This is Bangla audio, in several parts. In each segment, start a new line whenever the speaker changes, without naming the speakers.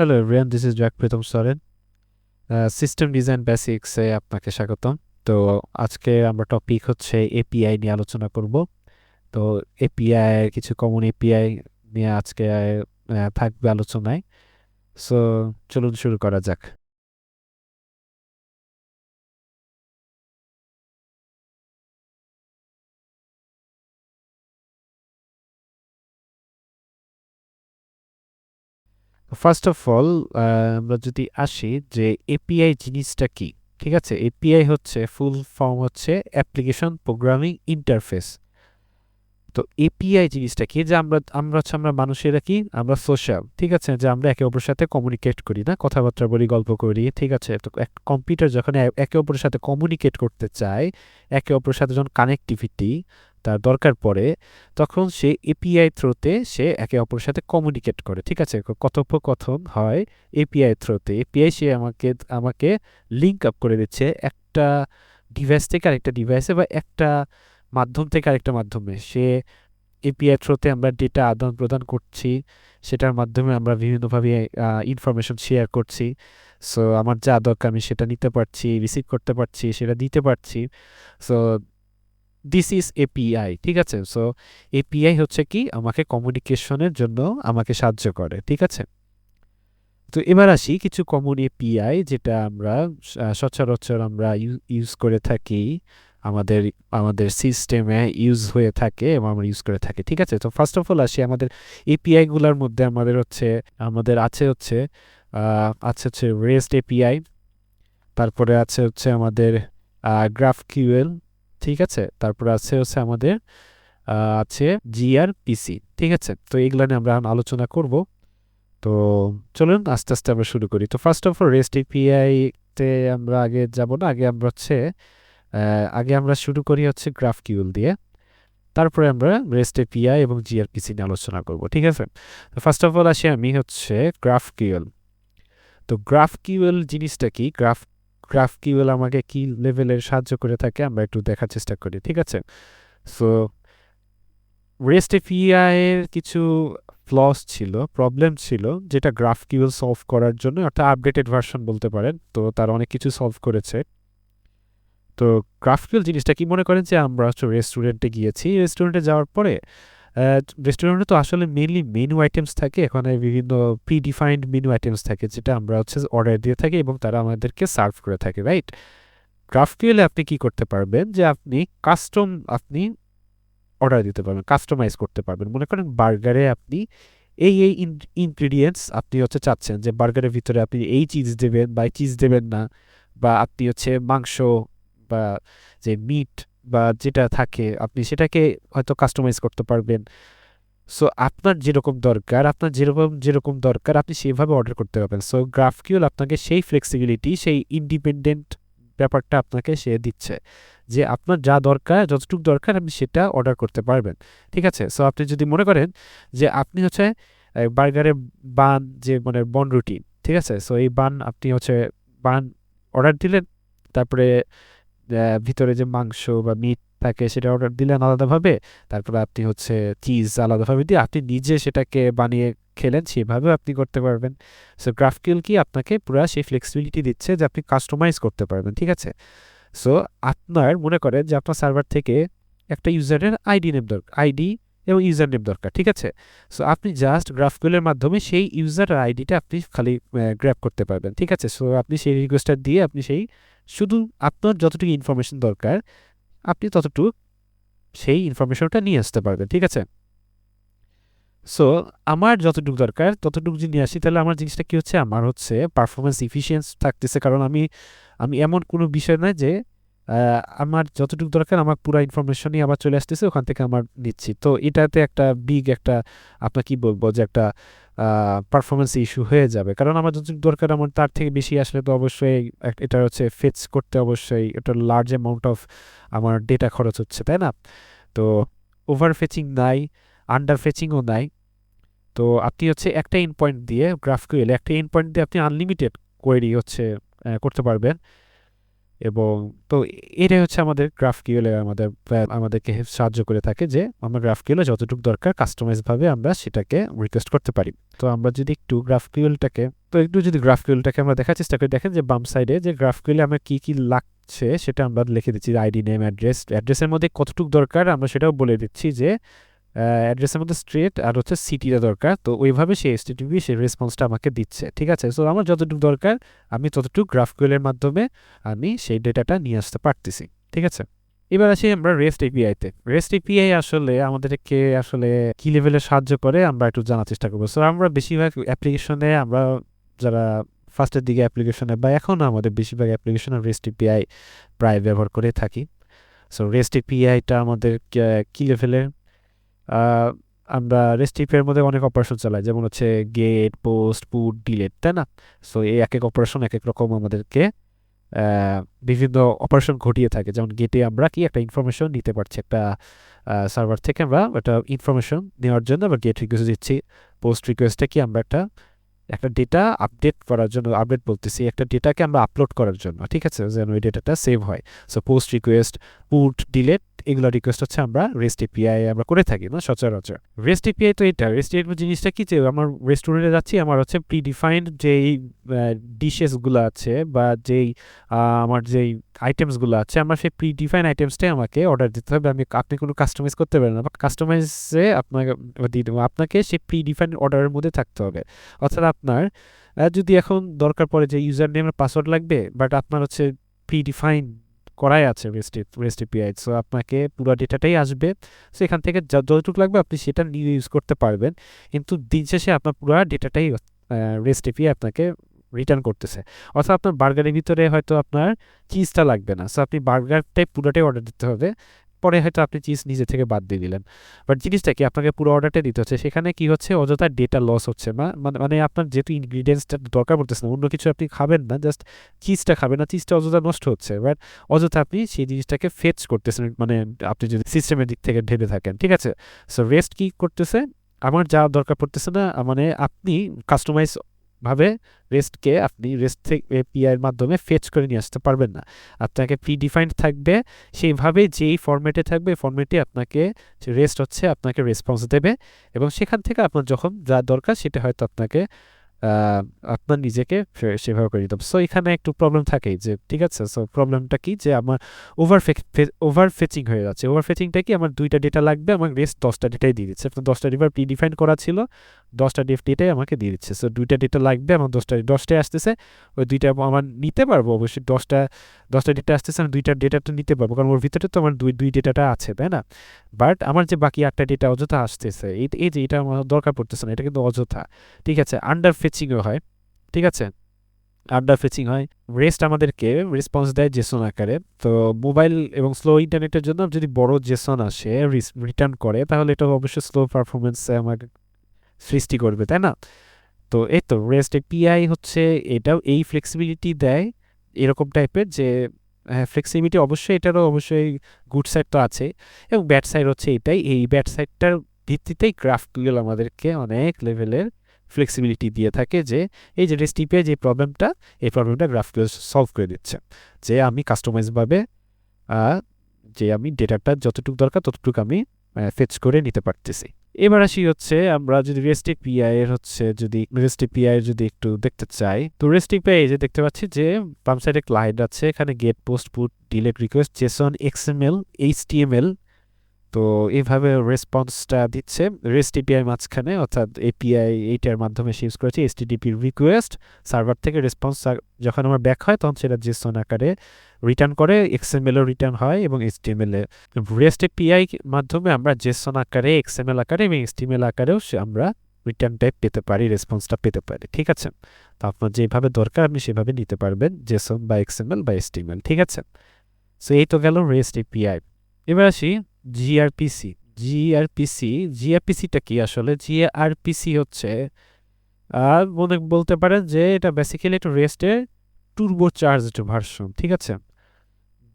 Hello everyone, this is Pritom Soren. System design বেসিক্সে আপনাকে স্বাগতম। তো আজকে আমরা টপিক হচ্ছে এপিআই নিয়ে আলোচনা করব। তো এপিআই কিছু কমন এপিআই নিয়ে আজকে থাকবে আলোচনায়। সো চলুন শুরু করা যাক। ফার্স্ট অফ অল আমরা যদি আসি যে এপিআই জিনিসটা কি, ঠিক আছে? এপিআই হচ্ছে ফুল ফর্ম হচ্ছে অ্যাপ্লিকেশন প্রোগ্রামিং ইন্টারফেস। তো এপিআই জিনিসটা কি, যে আমরা মানুষেরা কি, আমরা সোশ্যাল, ঠিক আছে? যে আমরা একে অপরের সাথে কমিউনিকেট করি, না কথাবার্তা বলি, গল্প করি, ঠিক আছে? তো কম্পিউটার যখন একে অপরের সাথে কমিউনিকেট করতে চায়, একে অপরের সাথে যখন কানেক্টিভিটি তার দরকার পড়ে, তখন সে এপিআই থ্রুতে সে একে অপরের সাথে কমিউনিকেট করে, ঠিক আছে? কথোপকথন হয় এপিআই থ্রুতে। এপিআই সে আমাকে লিঙ্ক আপ করে দিচ্ছে একটা ডিভাইস থেকে আরেকটা ডিভাইসে, বা একটা মাধ্যম থেকে আরেকটা মাধ্যমে। সে এপিআই থ্রুতে আমরা ডেটা আদান প্রদান করছি, সেটার মাধ্যমে আমরা বিভিন্নভাবে ইনফরমেশন শেয়ার করছি। সো আমার যা দরকার আমি সেটা নিতে পারছি, রিসিভ করতে পারছি, সেটা দিতে পারছি। সো দিস ইজ এপিআই, ঠিক আছে? সো এপিআই হচ্ছে কি, আমাকে কমিউনিকেশনের জন্য আমাকে সাহায্য করে, ঠিক আছে? তো এবার আসি কিছু কমন এপিআই যেটা আমরা সচরাচর আমরা ইউজ করে থাকি, আমাদের আমাদের সিস্টেমে ইউজ হয়ে থাকে এবং আমরা ইউজ করে থাকি, ঠিক আছে? তো ফার্স্ট অফ অল আসি আমাদের এপিআইগুলোর মধ্যে। আমাদের আছে হচ্ছে রেস্ট এপিআই, তারপরে আছে আমাদের গ্রাফকিউএল, ঠিক আছে? তারপরে আছে আমাদের আছে জিআরপিসি, ঠিক আছে? তো এগুলো নিয়ে আমরা আলোচনা করব। তো চলুন আস্তে আস্তে আমরা শুরু করি। তো first of all rest API তে আমরা আগে যাব না, আগে আমরা শুরু করি হচ্ছে গ্রাফকিউল দিয়ে, তারপরে আমরা রেস্ট এপিআই এবং জিআরপিসি নিয়ে আলোচনা করব, ঠিক আছে? তো ফার্স্ট অফ অল আসি আমি হচ্ছে গ্রাফকিউল। তো গ্রাফকিউল জিনিসটা কি, গ্রাফকিউল আমাকে কি লেভেলের সাহায্য করে থাকে আমরা একটু দেখার চেষ্টা করি, ঠিক আছে? সো রেস্ট এপিআই এর কিছু ফ্লস ছিল, প্রবলেম ছিল, যেটা গ্রাফকিউল সলভ করার জন্য, অর্থাৎ আপডেটেড ভার্সন বলতে পারেন। তো তার অনেক কিছু সলভ করেছে। তো গ্রাফকিউল জিনিসটা কি, মনে করেন যে আমরা হচ্ছে রেস্টুরেন্টে গিয়েছি, রেস্টুরেন্টে যাওয়ার পরে রেস্টুরেন্টে তো আসলে মেনলি মেনু আইটেমস থাকে, এখানে বিভিন্ন প্রিডিফাইন্ড মেনু আইটেমস থাকে, যেটা আমরা হচ্ছে অর্ডার দিয়ে থাকি এবং তারা আমাদেরকে সার্ভ করে থাকে, রাইট? গ্রাফকিউলে আপনি কি করতে পারবেন, যে আপনি অর্ডার দিতে পারবেন, কাস্টমাইজ করতে পারবেন। মনে করেন বার্গারে আপনি এই ইনগ্রিডিয়েন্টস আপনি হচ্ছে চাচ্ছেন যে বার্গারের ভিতরে আপনি এই চিজ দেবেন বা চিজ দেবেন না, বা আপনি হচ্ছে মাংস বা যে মিট বা যেটা থাকে আপনি সেটাকে হয়তো কাস্টমাইজ করতে পারবেন। সো আপনার যেরকম দরকার আপনি সেভাবে অর্ডার করতে পারবেন। সো গ্রাফকিউল আপনাকে সেই ফ্লেক্সিবিলিটি, সেই ইন্ডিপেন্ডেন্ট ব্যাপারটা আপনাকে সে দিচ্ছে, যে আপনার যা দরকার, যতটুকু দরকার আপনি সেটা অর্ডার করতে পারবেন, ঠিক আছে? সো আপনি যদি মনে করেন যে আপনি হচ্ছে বার্গারের বান, যে মানে বন রুটি, ঠিক আছে? সো এই বান অর্ডার দিলেন, তারপরে ভিতরে যে মাংস বা মিট থাকে সেটা অর্ডার দিলেন আলাদাভাবে, তারপরে আপনি হচ্ছে চিজ আলাদাভাবে দিয়ে আপনি নিজে সেটাকে বানিয়ে খেলেন, সেভাবেও আপনি করতে পারবেন। সো গ্রাফকিউল কি আপনাকে পুরো সেই ফ্লেক্সিবিলিটি দিচ্ছে যে আপনি কাস্টমাইজ করতে পারবেন, ঠিক আছে? সো আপনার মনে করেন যে আপনার সার্ভার থেকে একটা ইউজারের আইডি এবং ইউজার নেম দরকার, ঠিক আছে? সো আপনি জাস্ট গ্রাফকিউলের মাধ্যমে সেই ইউজার আইডিটা আপনি খালি গ্র্যাব করতে পারবেন, ঠিক আছে? সো আপনি সেই রিকোয়েস্টটা দিয়ে আপনি শুধু আপনার যতটুকু ইনফরমেশন দরকার আপনি ততটুকু সেই ইনফরমেশনটা নিয়ে আসতে পারবেন, ঠিক আছে? সো আমার যতটুকু দরকার ততটুকু যদি নিয়ে আসি, তাহলে আমার জিনিসটা কি হচ্ছে, আমার হচ্ছে পারফরমেন্স ইফিসিয়েন্স থাকতেছে, কারণ আমি এমন কোনো বিষয় নয় যে আমার যতটুকু দরকার আমার পুরো ইনফরমেশনই আবার চলে আসতেছে, ওখান থেকে আমার নিচ্ছি। তো এটাতে একটা আপনার কি বলবো, যে একটা পারফরমেন্স ইস্যু হয়ে যাবে, কারণ আমার যতটুকু দরকার আমার তার থেকে বেশি আসলে তো অবশ্যই এটা হচ্ছে ফেচ করতে, অবশ্যই এটা লার্জ অ্যামাউন্ট অফ আমার ডেটা খরচ হচ্ছে, তাই না? তো ওভার ফেচিং নাই, আন্ডার ফেচিংও নাই। তো আপনি হচ্ছে একটা এন্ড পয়েন্ট দিয়ে, গ্রাফকিউএল একটা এন্ড পয়েন্ট দিয়ে আপনি আনলিমিটেড কোয়েরি হচ্ছে করতে পারবেন। এবং তো এটাই হচ্ছে আমাদের গ্রাফকিউএলে আমাদেরকে সাহায্য করে থাকে, যে আমরা গ্রাফকিউএলে যতটুকু দরকার কাস্টমাইজভাবে আমরা সেটাকে রিকোয়েস্ট করতে পারি। তো আমরা যদি একটু গ্রাফকিউএলটাকে তো একটু যদি গ্রাফকিউএলটাকে আমরা দেখার চেষ্টা করি, দেখেন যে বাম সাইডে যে গ্রাফকিউএলে আমরা কী কী লাগছে সেটা আমরা লিখে দিচ্ছি, আইডি, নেম, অ্যাড্রেসের মধ্যে কতটুকু দরকার আমরা সেটাও বলে দিচ্ছি, যে অ্যাড্রেসের মধ্যে স্ট্রেট আর হচ্ছে সিটিটা দরকার। তো ওইভাবে সেই HTTP সেই রেসপন্সটা আমাকে দিচ্ছে, ঠিক আছে। সো আমার যতটুকু দরকার আমি ততটুকু গ্রাফকিউএলের মাধ্যমে আমি সেই ডেটাটা নিয়ে আসতে পারতেছি, ঠিক আছে। এবার আসি আমরা রেস্ট এপিআইতে। রেস্ট এপিআই আসলে আমাদেরকে আসলে কি লেভেলে সাহায্য করে আমরা একটু জানার চেষ্টা করবো। সো আমরা বেশিরভাগ অ্যাপ্লিকেশনে, আমরা যারা ফার্স্টের দিকে অ্যাপ্লিকেশনে বা এখন আমাদের বেশিরভাগ অ্যাপ্লিকেশনে রেস্ট এপিআই প্রায় ব্যবহার করে থাকি। সো রেস্ট এপিআইটা আমাদের কি লেভেলের, আমরা রেস্ট এপিআইয়ের মধ্যে অনেক অপারেশন চালাই, যেমন হচ্ছে গেট, পোস্ট, পুট, ডিলেট, তাই না। সো এই এক এক অপারেশন এক এক রকম আমাদেরকে বিভিন্ন অপারেশন ঘটিয়ে থাকে। যেমন গেটে আমরা কি একটা ইনফরমেশন নিতে পারছি, একটা সার্ভার থেকে আমরা একটা ইনফরমেশন নেওয়ার জন্য আমরা গেট রিকোয়েস্ট দিচ্ছি। পোস্ট রিকোয়েস্টে কি আমরা একটা ডেটা আপডেট করার জন্য, আপডেট বলতেছি একটা ডেটাকে আমরা আপলোড করার জন্য, ঠিক আছে, যেন ওই ডেটাটা সেভ হয়। So post request, put, delete, এগুলো রিকোয়েস্ট হচ্ছে আমরা রেস্ট এপিআই আমরা করে থাকি না সচরাচর। রেস্ট এপিআই তো এটা, রেস্ট এপিআই জিনিসটা কি, যে আমার রেস্টুরেন্টে যাচ্ছি, আমার হচ্ছে প্রিডিফাইন্ড যেই ডিশেসগুলো আছে বা যেই আমার যেই আইটেমসগুলো আছে, আমার সেই প্রিডিফাইন্ড আইটেমসটাই আমাকে অর্ডার দিতে হবে। আপনি কোনো কাস্টমাইজ করতে পারেন না, বা কাস্টমাইজে আপনাকে সেই প্রিডিফাইন্ড অর্ডারের মধ্যে থাকতে হবে। অর্থাৎ আপনার যদি এখন দরকার পড়ে যে ইউজার নেমের পাসওয়ার্ড লাগবে, বাট আপনার হচ্ছে প্রিডিফাইন্ড করাই আছে রেস্ট এপিআই, সো আপনাকে পুরো ডেটাটাই আসবে। সো এখান থেকে যতটুকু লাগবে আপনি সেটা নিয়ে ইউজ করতে পারবেন, কিন্তু দিন শেষে আপনার পুরো ডেটাটাই রেস্ট এপিআই আপনাকে রিটার্ন করতেছে। অর্থাৎ আপনার বার্গারের ভিতরে হয়তো আপনার চিজটা লাগবে না, সো আপনি বার্গারটাই পুরোটাই অর্ডার দিতে হবে, পরে হয়তো আপনি চিজ নিজে থেকে বাদ দিয়ে দিলেন, বাট জিনিসটা কি আপনাকে পুরো অর্ডারটা দিতে হচ্ছে। সেখানে কি হচ্ছে, অযথা ডেটা লস হচ্ছে না, মানে আপনার যেহেতু ইনগ্রিডিয়েন্টসটা দরকার পড়তেছে না, অন্য কিছু আপনি খাবেন না, জাস্ট চিজটা খাবেন না, চিজটা অযথা নষ্ট হচ্ছে, বাট অযথা আপনি সেই জিনিসটাকে ফেচ করতেছেন, মানে আপনি যদি সিস্টেমের দিক থেকে ভেবে থাকেন, ঠিক আছে। সো রেস্ট কি করতেছে, আমার যা দরকার পড়তেছে না, মানে আপনি কাস্টমাইজ ভাবে রেস্টকে আপনি রেস্ট থেকে এপিআইয়ের মাধ্যমে ফেচ করে নিয়ে আসতে পারবেন না। আপনাকে প্রিডিফাইন্ড থাকবে, সেইভাবে যেই ফরম্যাটে থাকবে ফরম্যাটে আপনাকে রেস্ট হচ্ছে আপনাকে রেসপন্স দেবে, এবং সেখান থেকে আপনার যখন যা দরকার সেটা হয়তো আপনাকে আপনার নিজেকে সেভাবে করে দিতে হবে। সো এখানে একটু প্রবলেম থাকেই, যে ঠিক আছে। সো প্রবলেমটা কি, যে আমার ওভারফেচিং হয়ে যাচ্ছে। ওভারফেচিংটা কি, আমার 2টা ডেটা লাগবে, আমার রেস্ট 10টা ডেটাই দিয়ে দিচ্ছে। আপনার 10টা ডেটা প্রিডিফাইন করা ছিল, 10টা ডেটাই আমাকে দিয়ে দিচ্ছে। সো 2টা ডেটা লাগবে, আমার 10টায় আসতেছে, ওই 2টা আমার নিতে পারবো অবশ্যই। 10টা ডেটা আসতেছে, আমি 2টা ডেটাটা নিতে পারবো, কারণ ওর ভিতরে তো আমার দুই ডেটাটা আছে, তাই না। বাট আমার যে বাকি 8টা ডেটা অযথা আসতেছে, এই যে এটা আমার দরকার পড়তেছে না, এটা কিন্তু অযথা, ঠিক আছে। আন্ডার ফেচিংও হয়, ঠিক আছে, আন্ডার ফেচিং হয়। রেস্ট আমাদেরকে রেসপন্স দেয় জেসন আকারে। তো মোবাইল এবং স্লো ইন্টারনেটের জন্য যদি বড় জেসন আসে রিটার্ন করে, তাহলে এটা অবশ্যই স্লো পারফরমেন্সে আমাকে সৃষ্টি করবে, তাই না। তো এই তো রেস্ট এপিআই হচ্ছে এটাও এই ফ্লেক্সিবিলিটি দেয়, এরকম টাইপের, যে ফ্লেক্সিবিলিটি অবশ্যই, এটারও অবশ্যই গুড সাইড তো আছে, এবং ব্যাড সাইড হচ্ছে এটাই। এই ব্যাড সাইডটার ভিত্তিতেই গ্রাফকিউএল আমাদেরকে অনেক লেভেলের ফ্লেক্সিবিলিটি দিয়ে থাকে, যে এই যে রেস্ট এপিআই যে প্রবলেমটা, এই প্রবলেমটা গ্রাফকিউএল সলভ করে দিচ্ছে, যে আমি কাস্টমাইজভাবে যে আমি ডেটাটা যতটুকু দরকার ততটুকু আমি ফেচ করে নিতে পারতেছি। এবার আসি হচ্ছে আমরা যদি রেস্ট এপিআই এর যদি একটু দেখতে চাই, তো রেস্ট এপিআই যে দেখতে পাচ্ছি যে বাম সাইডে ক্লায়েন্ট আছে, এখানে get, post, put, delete request, JSON, XML, HTML, তো এইভাবে রেসপন্সটা দিচ্ছে রেস্ট এপিআই মাঝখানে। অর্থাৎ এপিআই এইটার মাধ্যমে ইউজ করেছি HTTP রিকোয়েস্ট, সার্ভার থেকে রেসপন্স যখন আমার ব্যাক হয় তখন সেটা জেসন আকারে রিটার্ন করে, এক্সএমএলও রিটার্ন হয় এবং HTML এ। রেস্ট এপিআই মাধ্যমে আমরা জেসন আকারে, XML আকারে এবং HTML আকারেও আমরা রিটার্ন টাইপ পেতে পারি, রেসপন্সটা পেতে পারি, ঠিক আছে। তো আপনার যেভাবে দরকার আপনি সেভাবে নিতে পারবেন, জেসন বা XML বা HTML, ঠিক আছে। সো এই তো গেল রেস্ট এপিআই। এবার আসি জিআরপিসিটা কি আসলে? জিআরপিসি হচ্ছে বলতে পারেন যে এটা বেসিক্যালি একটা রেস্টের টুর্বো চার্জড ভার্সন, ঠিক আছে,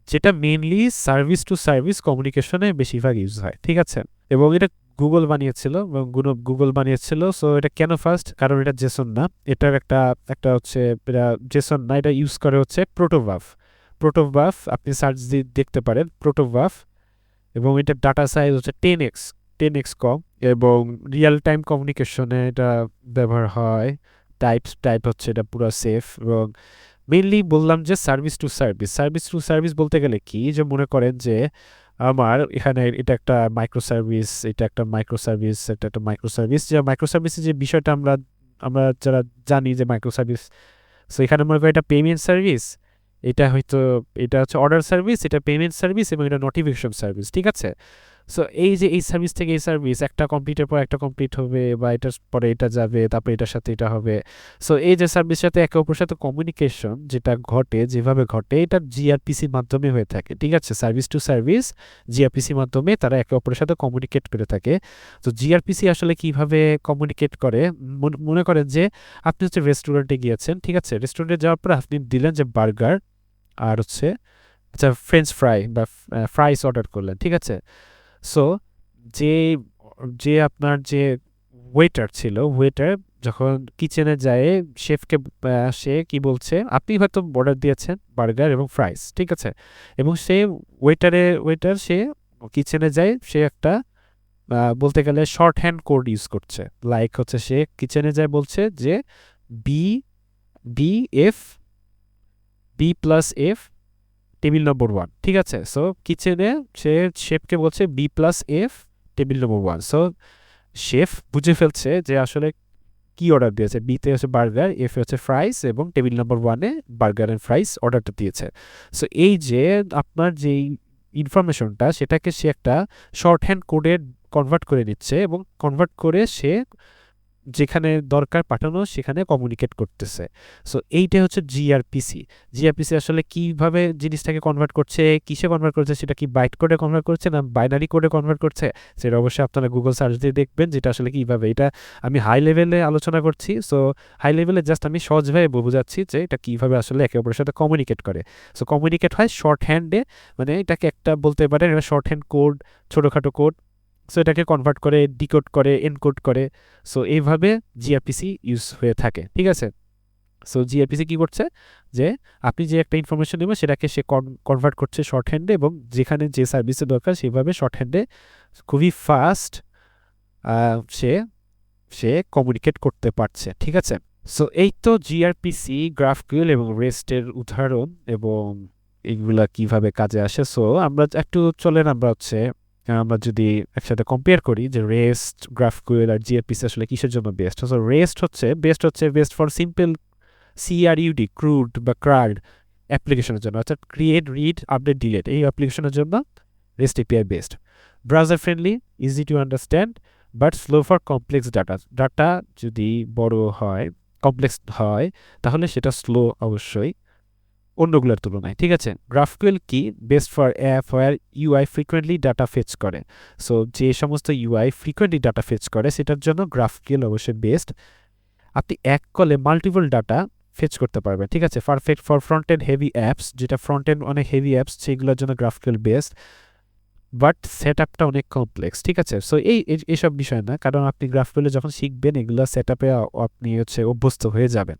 যেটা মেইনলি সার্ভিস টু সার্ভিস কমিউনিকেশনে বেশিরভাগ ইউজ হয়, ঠিক আছে। এবং এটা গুগল বানিয়েছিল। সো এটা কেন ফার্স্ট, কারণ এটা জেসন না, এটার একটা হচ্ছে এটা জেসন না, এটা ইউজ করে হচ্ছে প্রোটোবাফ, আপনি সার্চ দিয়ে দেখতে পারেন প্রোটোবাফ, এবং এটার ডাটা সাইজ হচ্ছে 10x কম, এবং রিয়েল টাইম কমিউনিকেশনে এটা ব্যবহার হয়। টাইপ হচ্ছে এটা পুরো সেফ এবং মেইনলি বললাম যে সার্ভিস টু সার্ভিস বলতে গেলে কি যে মনে করেন যে আমার এখানে এটা একটা মাইক্রো সার্ভিস যে মাইক্রো সার্ভিসের যে বিষয়টা আমরা যারা জানি যে মাইক্রো সার্ভিস, সো এখানে মনে করি এটা পেমেন্ট সার্ভিস, এটা হচ্ছে অর্ডার সার্ভিস, এটা পেমেন্ট সার্ভিস এবং এটা নোটিফিকেশন সার্ভিস, ঠিক আছে। সো এই যে এই সার্ভিস থেকে এই সার্ভিস একটা কমপ্লিটের পর একটা কমপ্লিট হবে বা এটার পরে এটা যাবে, তারপরে এটার সাথে এটা হবে। সো এই যে সার্ভিস সাথে একে অপরের সাথে কমিউনিকেশন যেটা যেভাবে ঘটে এটা জিআরপিসির মাধ্যমে হয়ে থাকে, ঠিক আছে। সার্ভিস টু সার্ভিস জিআরপিসির মাধ্যমে তারা একে অপরের সাথে কমিউনিকেট করে থাকে। তো জিআরপিসি আসলে কিভাবে কমিউনিকেট করে, মনে করেন যে আপনি হচ্ছে রেস্টুরেন্টে গিয়েছেন, ঠিক আছে। রেস্টুরেন্টে যাওয়ার পর আপনি দিলেন যে বার্গার আর হচ্ছে আচ্ছা ফ্রেঞ্চ ফ্রাই বা ফ্রাইস অর্ডার করলেন, ঠিক আছে। সো যে যে আপনার যে ওয়েটার ছিল, ওয়েটার যখন কিচেনে যায় শেফকে সে কি বলছে, আপনি হয়তো অর্ডার দিয়েছেন বার্গার এবং ফ্রাইস, ঠিক আছে। এবং সে ওয়েটার সে কিচেনে যায়, সে একটা বলতে গেলে শর্ট হ্যান্ড কোড ইউজ করছে। লাইক হচ্ছে সে কিচেনে যায় বলছে যে B+F টেবিল নম্বর 1, ঠিক আছে। সো কিচেনে সে শেফকে বলছে B+F টেবিল নম্বর 1। সো শেফ বুঝে ফেলছে যে আসলে কি অর্ডার দিয়েছে, বিতে হচ্ছে বার্গার, এফ হচ্ছে ফ্রাইস এবং টেবিল নম্বর 1-এ বার্গার অ্যান্ড ফ্রাইস অর্ডারটা দিয়েছে। সো এই যে আপনার যেই ইনফরমেশনটা সেটাকে সে একটা শর্ট হ্যান্ড কোডে কনভার্ট করে নিচ্ছে এবং কনভার্ট করে সে যেখানে দরকার পাঠানো সেখানে কমিউনিকেট করতেছে। সো এইটা হচ্ছে জিআরপিসি আসলে কিভাবে জিনিসটাকে কনভার্ট করছে, কিসে কনভার্ট করছে, সেটা কি বাইট কোডে কনভার্ট করছে না বাইনারি কোডে কনভার্ট করছে, সেটা অবশ্যই আপনারা গুগল সার্চ দিয়ে দেখবেন যেটা আসলে কীভাবে। এটা আমি হাই লেভেলে আলোচনা করছি, সো হাই লেভেলে জাস্ট আমি সহজভাবে বোঝাচ্ছি যে এটা কীভাবে আসলে একে অপরের সাথে কমিউনিকেট করে। সো কমিউনিকেট হয় শর্ট হ্যান্ডে, মানে এটাকে একটা বলতে পারেন শর্ট হ্যান্ড কোড, ছোটোখাটো কোড। সো এটাকে কনভার্ট করে, ডিকোড করে, এনকোড করে। সো এইভাবে জিআরপিসি ইউজ হয়ে থাকে, ঠিক আছে। সো জিআরপিসি কী করছে যে আপনি যে একটা ইনফরমেশন নেবেন সেটাকে সে কনভার্ট করছে শর্ট হ্যান্ডে এবং যেখানে যে সার্ভিসের দরকার সেভাবে শর্ট হ্যান্ডে খুবই ফাস্ট সে কমিউনিকেট করতে পারছে, ঠিক আছে। সো এই তো জিআরপিসি, গ্রাফকিউএল এবং রেস্টের উদাহরণ এবং এইগুলা কিভাবে কাজে আসে। সো আমরা একটু চলেন আমরা যদি একসাথে কম্পেয়ার করি যে রেস্ট, গ্রাফকিউএল আর জিআরপিসি আসলে কিসের জন্য বেস্ট। সো রেস্ট হচ্ছে বেস্ট ফর সিম্পল ক্রুড বা ক্রাড অ্যাপ্লিকেশনের জন্য, অর্থাৎ ক্রিয়েট, রিড, আপডেট, ডিলেট এই অ্যাপ্লিকেশনের জন্য rest API best. Browser friendly, easy to understand but slow for complex data যদি বড় হয়, কমপ্লেক্স হয় তাহলে সেটা স্লো অবশ্যই অন্যগুলোর তুলনায়, ঠিক আছে। গ্রাফকিউএল কি best for app where UI frequently data fetch করে। সো যে সমস্ত ইউআই ফ্রিকোয়েন্টলি ডাটা ফেচ করে সেটার জন্য গ্রাফকিউএল অবশ্যই বেস্ট। আপনি এক কলে মাল্টিপল ডাটা ফেচ করতে পারবেন, ঠিক আছে। Perfect for front-end heavy apps, যেটা ফ্রন্ট-এন্ড অনেক হেভি অ্যাপস সেগুলোর জন্য গ্রাফকিউএল বেস্ট, বাট সেট আপটা অনেক কমপ্লেক্স, ঠিক আছে। সো এইসব বিষয় না, কারণ আপনি গ্রাফকিউএলে যখন শিখবেন এগুলো সেট আপে আপনি অভ্যস্ত হয়ে যাবেন।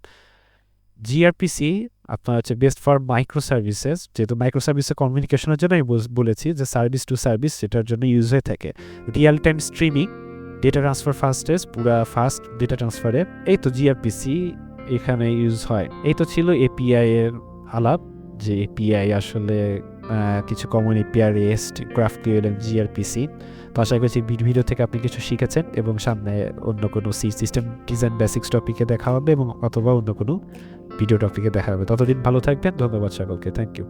জিআরপিসি আপনার হচ্ছে বেস্ট ফর মাইক্রো সার্ভিসেস, যেহেতু মাইক্রো সার্ভিসের কমিউনিকেশনের জন্য আমি বলেছি যে সার্ভিস টু সার্ভিস সেটার জন্য ইউজ হয়ে থাকে। Real time streaming, data transfer fast data ট্রান্সফারে এই তো জিআরপিসি এখানে ইউজ হয়। এই তো ছিল এপিআই এর আলাপ, যে এপিআই আসলে কিছু কমন এপিআই, রেস্ট, গ্রাফকিউএল এবং জিআরপিসি। তো আশা করছি ভিডিও থেকে আপনি কিছু শিখেছেন এবং সামনে অন্য কোনো সিস্টেম ডিজাইন বেসিক্স টপিকে দেখা হবে এবং অথবা অন্য কোনো ভিডিও টপিকে দেখা হবে। ততদিন ভালো থাকবেন, ধন্যবাদ সকলকে, থ্যাংক ইউ।